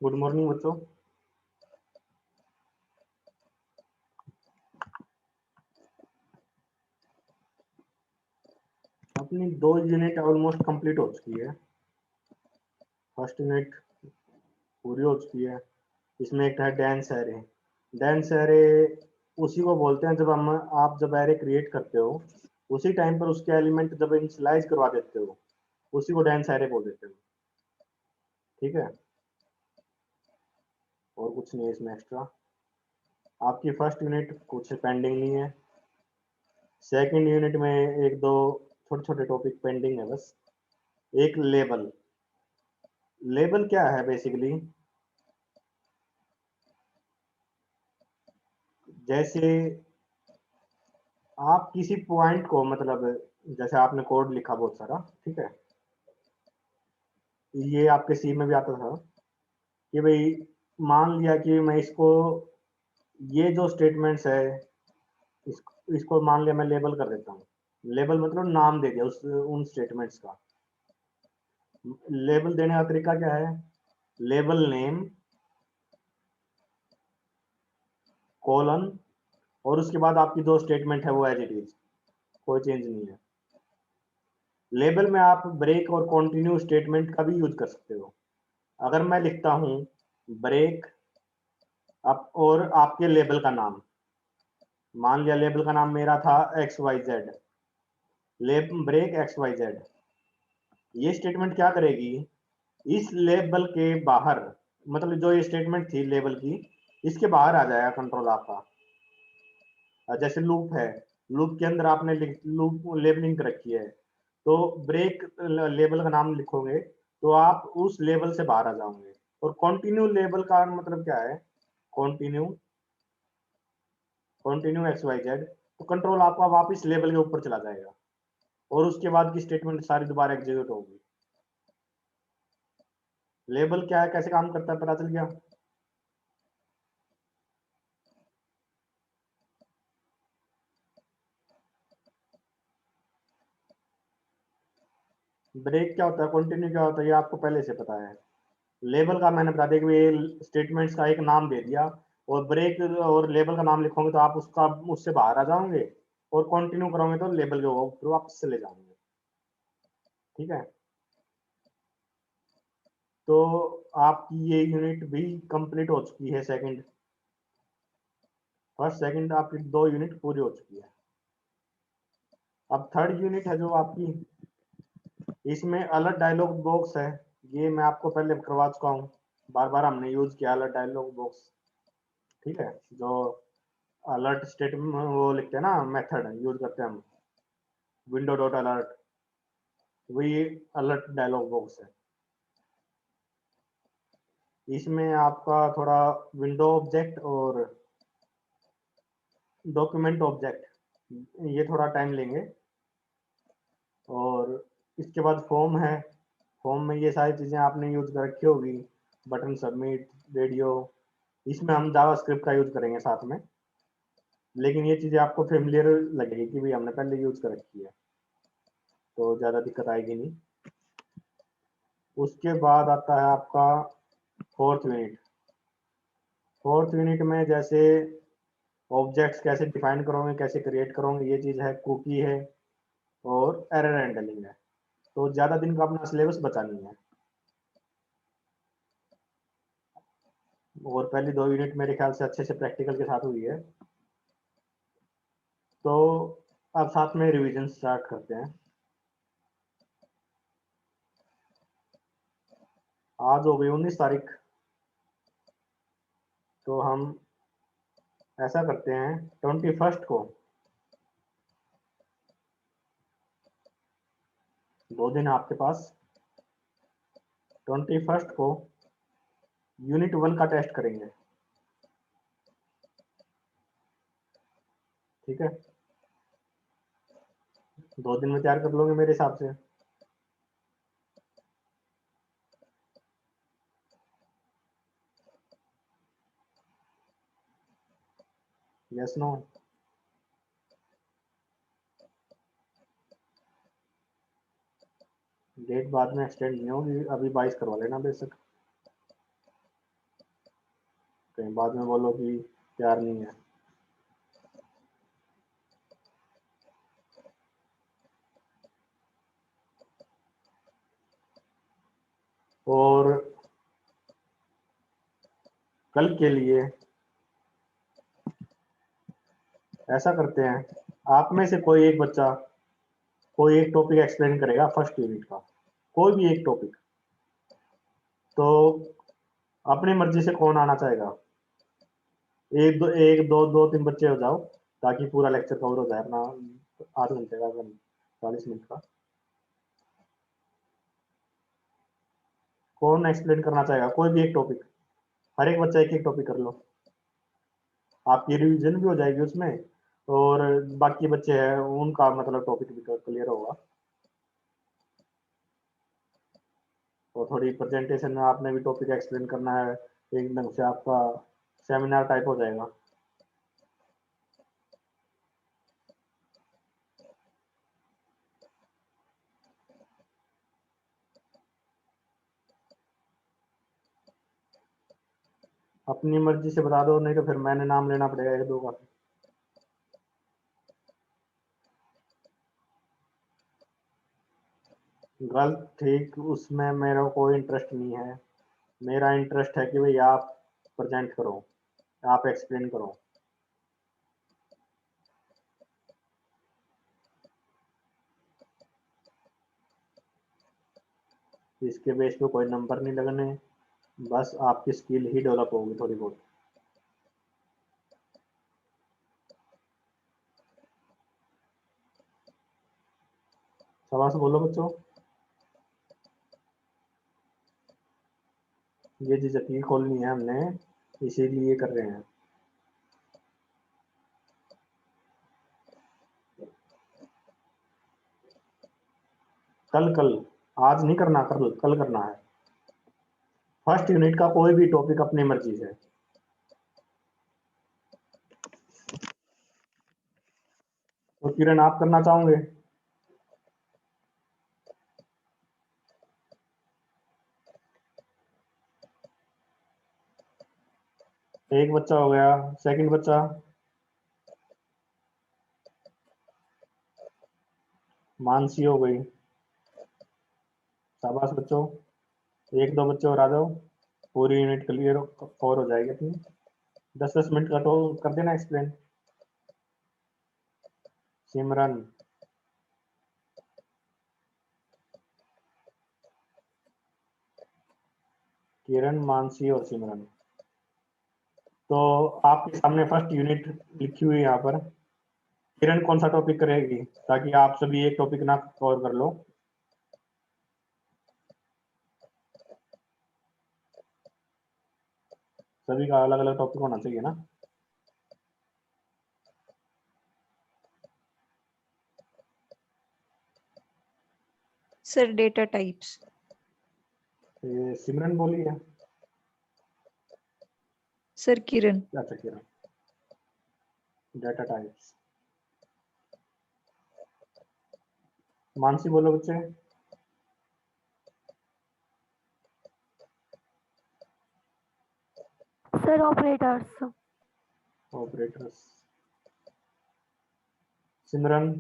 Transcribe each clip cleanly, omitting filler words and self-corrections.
Good morning बच्चों। अपनी 2 unit almost complete हो चुकी है। फर्स्ट यूनिट पूरी हो चुकी है। इसमें एक है डेंस एरे। डेंस एरे उसी को बोलते हैं जब आप जब एरे क्रिएट करते हो उसी टाइम पर उसके एलिमेंट जब इनिशियलाइज करवा देते हो उसी को डेंस एरे बोल देते हो। ठीक है, और कुछ नहीं है इसमें एक्स्ट्रा। आपकी फर्स्ट यूनिट कुछ पेंडिंग नहीं है। सेकंड यूनिट में एक दो छोटे छोटे टॉपिक पेंडिंग है बस। एक लेबल। लेबल क्या है बेसिकली, जैसे आप किसी पॉइंट को मतलब जैसे आपने कोड लिखा बहुत सारा, ठीक है, ये आपके सी में भी आता था कि भाई मान लिया कि मैं इसको ये जो स्टेटमेंट्स है इसको मान लिया मैं लेबल कर देता हूँ। लेबल मतलब नाम दे दिया उस उन स्टेटमेंट्स का। लेबल देने का तरीका क्या है, लेबल नेम कॉलन और उसके बाद आपकी जो स्टेटमेंट है वो एज इट इज, कोई चेंज नहीं है। लेबल में आप ब्रेक और कंटिन्यू स्टेटमेंट का भी यूज कर सकते हो। अगर मैं लिखता हूं ब्रेक आप और आपके लेबल का नाम, मान लिया लेबल का नाम मेरा था X Y Z, break X Y Z, ये स्टेटमेंट क्या करेगी, इस लेबल के बाहर, मतलब जो ये स्टेटमेंट थी लेबल की, इसके बाहर आ जाएगा कंट्रोल आपका। जैसे लूप है, लूप के अंदर आपने लूप लेबलिंग रखी है, तो ब्रेक लेबल का नाम लिखोगे तो आप उस लेबल से बाहर आ जाओगे। और कंटिन्यू लेबल का मतलब क्या है, continue continue X Y Z, तो कंट्रोल आपका वापस लेवल के ऊपर चला जाएगा और उसके बाद की स्टेटमेंट सारी दोबारा एग्जीक्यूट होगी। लेबल क्या है, कैसे काम करता है, पता चल गया। ब्रेक क्या होता है, कंटिन्यू क्या होता है, ये आपको पहले से पता है। लेबल का मैंने बता दिया कि ये स्टेटमेंट्स का एक नाम दे दिया, और ब्रेक और लेबल का नाम लिखोगे तो आप उसका उससे बाहर आ जाओगे, और कंटिन्यू करोगे तो लेबल के ऊपर वापस चले जाओगे। ठीक है, तो आपकी ये यूनिट भी कंप्लीट हो चुकी है। सेकंड, फर्स्ट सेकंड आपकी 2 यूनिट पूरी हो चुकी है। अब थर्ड यूनिट है जो आपकी, इसमें अलर्ट डायलॉग बॉक्स है। ये मैं आपको पहले करवा चुका हूँ, बार बार हमने यूज किया अलर्ट डायलॉग बॉक्स। ठीक है, जो अलर्ट स्टेटमेंट वो लिखते हैं ना, मेथड यूज करते हैं हम, विंडो डॉट अलर्ट, वही अलर्ट डायलॉग बॉक्स है। इसमें आपका थोड़ा विंडो ऑब्जेक्ट और डॉक्यूमेंट ऑब्जेक्ट ये थोड़ा टाइम लेंगे। और इसके बाद फॉर्म है। फॉर्म में ये सारी चीज़ें आपने यूज कर रखी होगी, बटन सबमिट रेडियो, इसमें हम जावास्क्रिप्ट का यूज करेंगे साथ में, लेकिन ये चीज़ें आपको फेमिलियर लगेगी कि भाई हमने पहले यूज कर रखी है, तो ज़्यादा दिक्कत आएगी नहीं। उसके बाद आता है आपका फोर्थ यूनिट। फोर्थ यूनिट में जैसे ऑब्जेक्ट्स कैसे डिफाइन करोगे, कैसे क्रिएट करोगे, ये चीज़ है, कुकी है और एरर हैंडलिंग है। तो ज़्यादा दिन का अपना सिलेबस बचा नहीं है। और पहली 2 यूनिट मेरे ख्याल से अच्छे से प्रैक्टिकल के साथ हुई है, तो अब साथ में रिवीजन स्टार्ट करते हैं। आज हो गई 19 तारीख, तो हम ऐसा करते हैं 21 को, 2 दिन आपके पास, 21 को यूनिट 1 का टेस्ट करेंगे। ठीक है, 2 दिन में तैयार कर लोगे मेरे हिसाब से। यस नो, डेट बाद में एक्सटेंड नहीं होगी, अभी 22 करवा लेना बेशक। कहीं बाद में बोलो कि प्यार नहीं है। और कल के लिए ऐसा करते हैं, आप में से कोई एक बच्चा कोई एक टॉपिक एक्सप्लेन करेगा फर्स्ट यूनिट का, कोई भी एक टॉपिक। तो अपनी मर्जी से कौन आना चाहेगा? एक दो तीन बच्चे हो जाओ, ताकि पूरा लेक्चर कवर हो जाए अपना 8 घंटे का, 40 मिनट का। कौन एक्सप्लेन करना चाहेगा कोई भी एक टॉपिक? हर एक बच्चा एक एक टॉपिक कर लो, आपकी रिवीजन भी हो जाएगी उसमें, और बाकी बच्चे हैं उनका मतलब टॉपिक भी क्लियर होगा। और थोड़ी प्रेजेंटेशन में आपने भी टॉपिक एक्सप्लेन करना है, एक ढंग से आपका सेमिनार टाइप हो जाएगा। अपनी मर्जी से बता दो, नहीं तो फिर मैंने नाम लेना पड़ेगा एक दो का। गलत ठीक उसमें मेरा कोई इंटरेस्ट नहीं है। मेरा इंटरेस्ट है कि भाई आप प्रेजेंट करो, आप एक्सप्लेन करो। इसके बेस पे कोई नंबर नहीं लगने, बस आपकी स्किल ही डेवलप होगी थोड़ी बहुत। सवाल से बोलो बच्चों, ये झिझक ही खोलनी है हमने, इसीलिए कर रहे हैं। कल कल आज नहीं करना, कल कल करना है। फर्स्ट यूनिट का कोई भी टॉपिक अपनी मर्जी से। तो किरण आप करना चाहोगे? एक बच्चा हो गया, सेकंड बच्चा मानसी हो गई। शाबाश बच्चों, एक दो बच्चे और आ जाओ, पूरी यूनिट क्लियर कवर हो जाएगी अपनी। 10-10 मिनट का तो कर देना एक्सप्लेन। सिमरन, किरण, मानसी और सिमरन। तो आपके सामने फर्स्ट यूनिट लिखी हुई है यहाँ पर। किरण कौन सा टॉपिक करेगी, ताकि आप सभी एक टॉपिक ना कवर कर लो? सभी का अलग अलग टॉपिक होना चाहिए ना। Sir data types. सिमरन बोली है। सर किरण। अच्छा किरण, डाटा टाइप्स। मानसी बोलो बच्चे। Sir operators. Operators. Simran,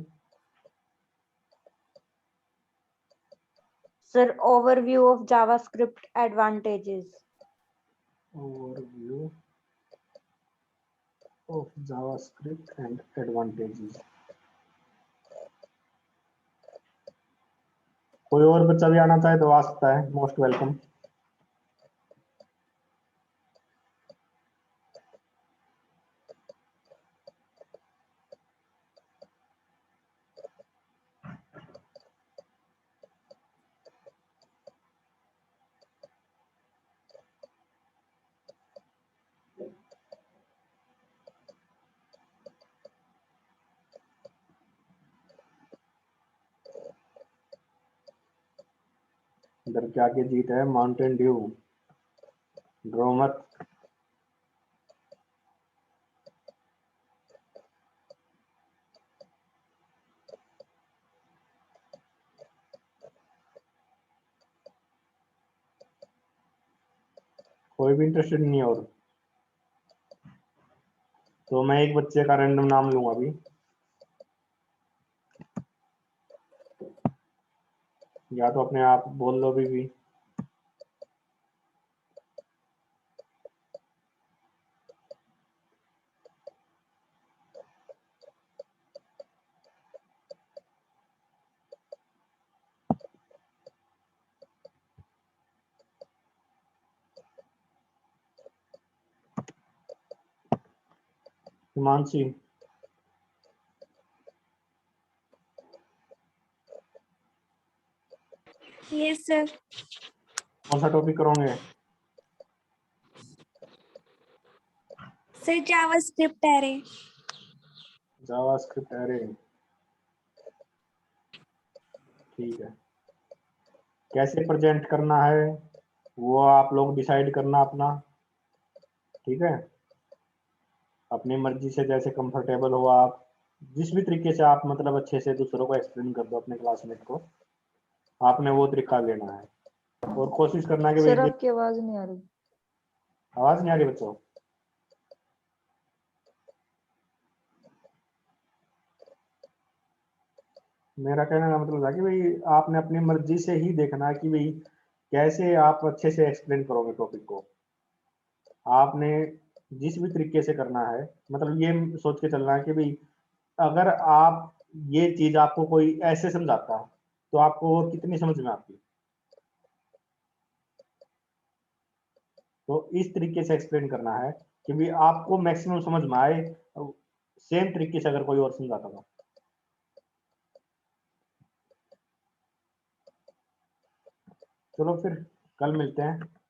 Sir, overview of JavaScript advantages. overview of JavaScript and advantages। कोई और बच्चा भी आना चाहे तो आ सकता है, मोस्ट वेलकम। डर के आगे जीत है, माउंटेन ड्यू, ड्रो मत। कोई भी इंटरेस्टेड नहीं है और? तो मैं एक बच्चे का रैंडम नाम लूंगा अभी, या तो अपने आप बोल लो अभी भी। Himanshi, yes sir. कौन सा टॉपिक करोगे? Sir JavaScript array. JavaScript array, ठीक है। कैसे प्रेजेंट करना है वो आप लोग डिसाइड करना अपना, ठीक है। अपनी मर्जी से जैसे कंफर्टेबल हो आप, जिस भी तरीके से आप मतलब अच्छे से दूसरों को एक्सप्लेन कर दो अपने क्लासमेट को, आपने वो तरीका लेना है और कोशिश करना है कि सर भाई आपकी आवाज नहीं आ रही। आवाज नहीं आ रही बच्चों? मेरा कहने का मतलब था कि भाई आपने अपनी मर्जी से ही देखना है कि भाई कैसे आप अच्छे से एक्सप्लेन करोगे टॉपिक को। आपने जिस भी तरीके से करना है, मतलब ये सोच के चलना है कि भाई अगर आप ये चीज आपको कोई ऐसे समझाता तो आपको वो कितनी समझ में आती, तो इस तरीके से एक्सप्लेन करना है कि भाई आपको मैक्सिमम समझ में आए, सेम तरीके से अगर कोई और समझाता था। चलो फिर कल मिलते हैं।